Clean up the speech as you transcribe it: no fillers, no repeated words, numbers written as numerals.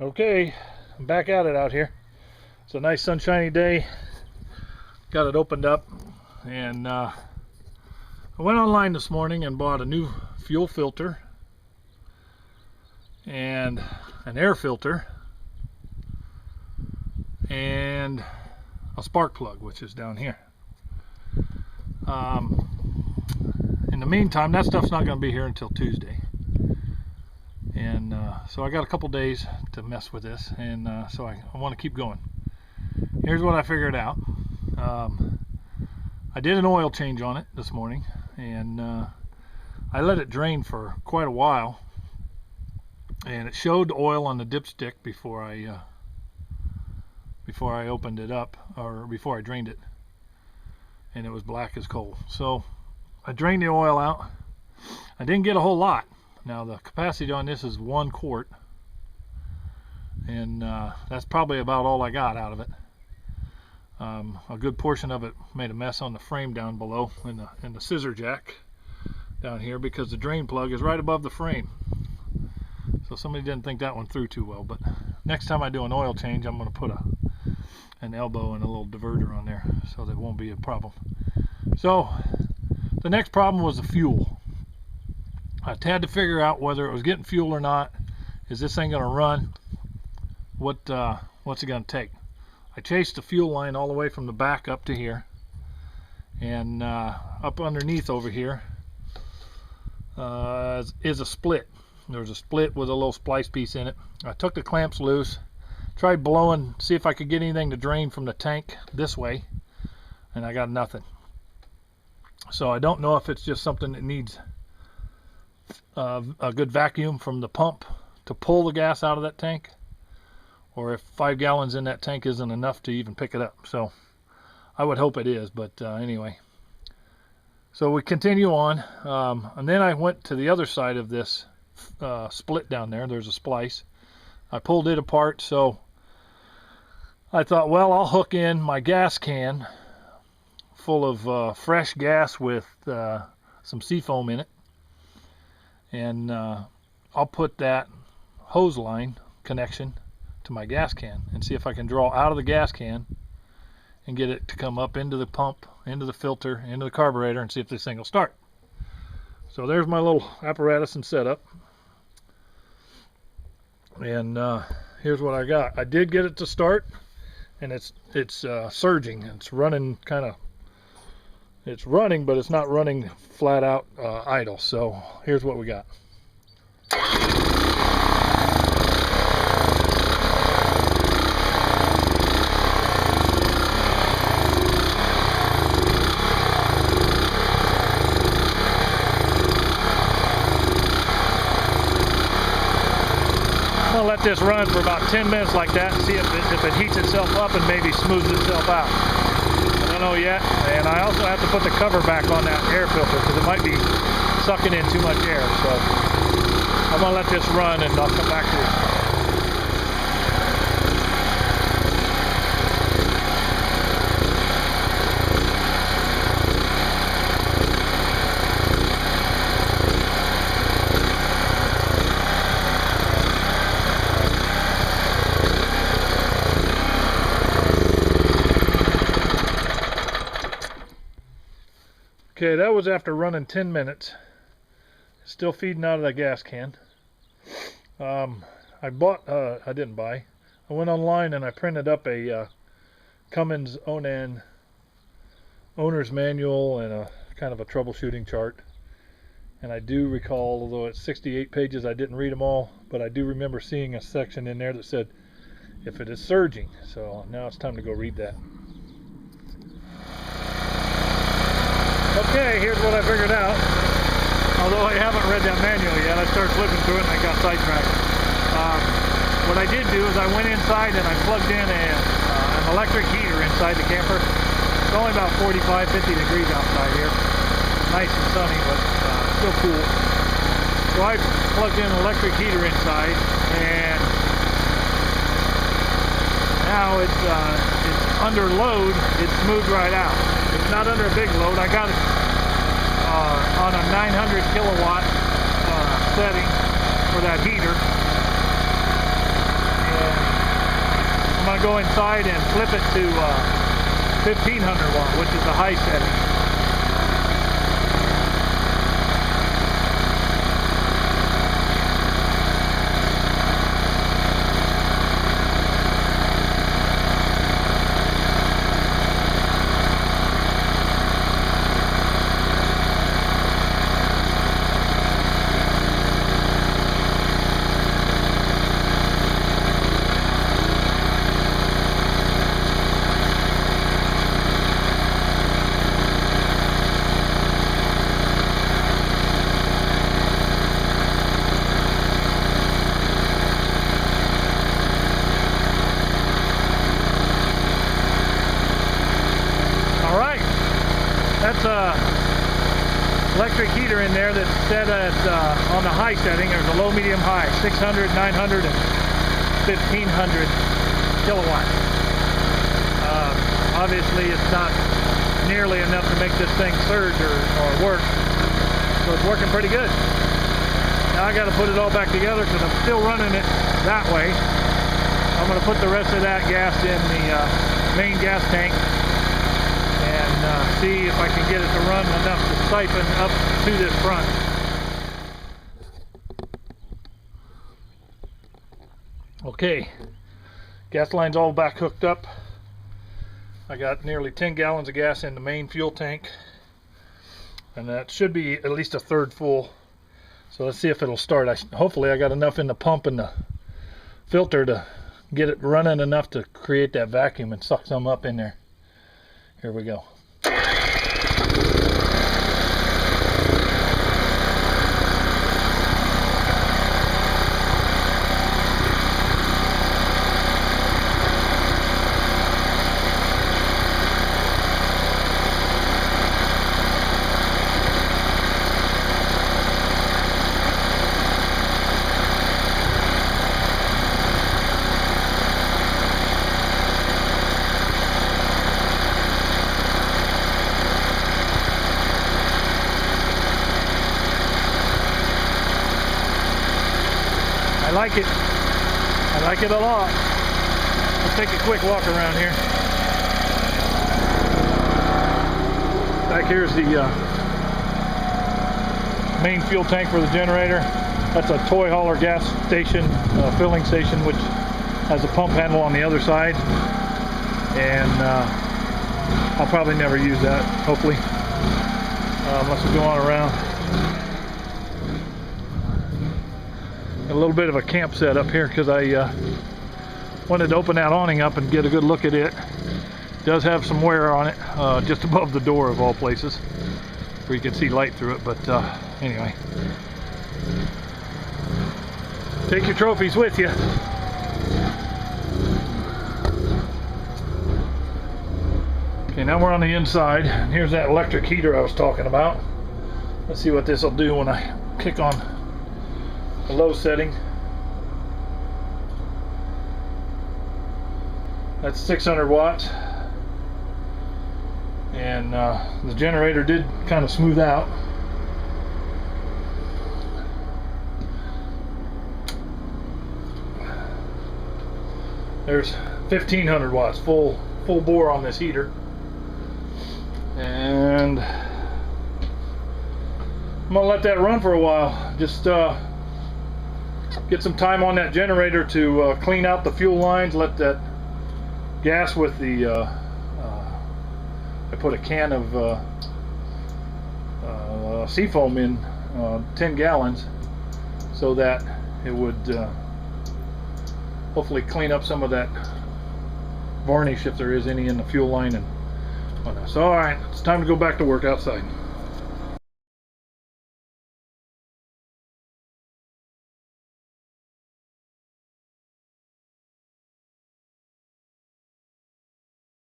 Okay, I'm back at it out here. It's a nice sunshiny day. Got it opened up, and I went online this morning and bought a new fuel filter and an air filter and a spark plug, which is down here. In the meantime, that stuff's not going to be here until Tuesday, and so I got a couple days to mess with this, and so I want to keep going. Here's what I figured out. I did an oil change on it this morning, and I let it drain for quite a while, and it showed oil on the dipstick before I opened it up, or before I drained it, and it was black as coal. So I drained the oil out. I didn't get a whole lot. Now the capacity on this is 1 quart, and that's probably about all I got out of it. A good portion of it made a mess on the frame down below in the scissor jack down here, because the drain plug is right above the frame. So somebody didn't think that one through too well, but next time I do an oil change, I'm going to put an elbow and a little diverter on there so that won't be a problem. So the next problem was the fuel. I had to figure out whether it was getting fuel or not. Is this thing going to run? What's it going to take? I chased the fuel line all the way from the back up to here, and up underneath over here is a split. There's a split with a little splice piece in it. I took the clamps loose, tried blowing, see if I could get anything to drain from the tank this way, and I got nothing. So I don't know if it's just something that needs a good vacuum from the pump to pull the gas out of that tank, or if 5 gallons in that tank isn't enough to even pick it up. So I would hope it is, but anyway. So we continue on, and then I went to the other side of this split down there. There's a splice. I pulled it apart, so I thought, well, I'll hook in my gas can full of fresh gas with some seafoam in it, and I'll put that hose line connection to my gas can and see if I can draw out of the gas can and get it to come up into the pump, into the filter, into the carburetor, and see if this thing will start. So there's my little apparatus and setup, and here's what I got. I did get it to start, and it's surging. It's running it's running, but it's not running flat out idle. So here's what we got. I'm gonna let this run for about 10 minutes like that and see if it heats itself up and maybe smooths itself out. I don't know yet. And I also have to put the cover back on that air filter because it might be sucking in too much air. So I'm gonna let this run and I'll come back to it. Okay, that was after running 10 minutes. Still feeding out of that gas can. I didn't buy. I went online and I printed up a Cummins Onan owner's manual and a kind of a troubleshooting chart. And I do recall, although it's 68 pages, I didn't read them all, but I do remember seeing a section in there that said, if it is surging. So now it's time to go read that. Okay, here's what I figured out. Although I haven't read that manual yet, I started flipping through it and I got sidetracked. What I did do is I went inside and I plugged in an electric heater inside the camper. It's only about 45, 50 degrees outside here. Nice and sunny, but still cool. So I plugged in an electric heater inside, and now it's under load. It's moved right out. It's not under a big load. I got it on a 900 kilowatt setting for that heater, going to go inside and flip it to 1500 watt, which is the high setting. That's a electric heater in there that's set at on the high setting. There's a low, medium, high, 600, 900, and 1500 kilowatts. Obviously, it's not nearly enough to make this thing surge or work, so it's working pretty good. Now I got to put it all back together because I'm still running it that way. I'm going to put the rest of that gas in the main gas tank and see if I can get it to run enough to siphon up to this front. Okay, gas line's all back hooked up. I got nearly 10 gallons of gas in the main fuel tank, and that should be at least a third full. So let's see if it'll start. Hopefully I got enough in the pump and the filter to get it running enough to create that vacuum and suck some up in there. Here we go. I like it a lot. Let's take a quick walk around here. Back here's the main fuel tank for the generator. That's a toy hauler gas station, filling station, which has a pump handle on the other side. And I'll probably never use that, hopefully, unless we go on around. A little bit of a camp set up here because I wanted to open that awning up and get a good look at it. It does have some wear on it, just above the door of all places, where you can see light through it, but anyway. Take your trophies with you. Okay, now we're on the inside, and here's that electric heater I was talking about. Let's see what this will do when I kick on the low setting. That's 600 watts, and the generator did kind of smooth out. There's 1500 watts full bore on this heater, and I'm gonna let that run for a while. Just get some time on that generator to clean out the fuel lines, let that gas with the I put a can of seafoam in, 10 gallons, so that it would hopefully clean up some of that varnish if there is any in the fuel line and whatnot. So alright, it's time to go back to work outside.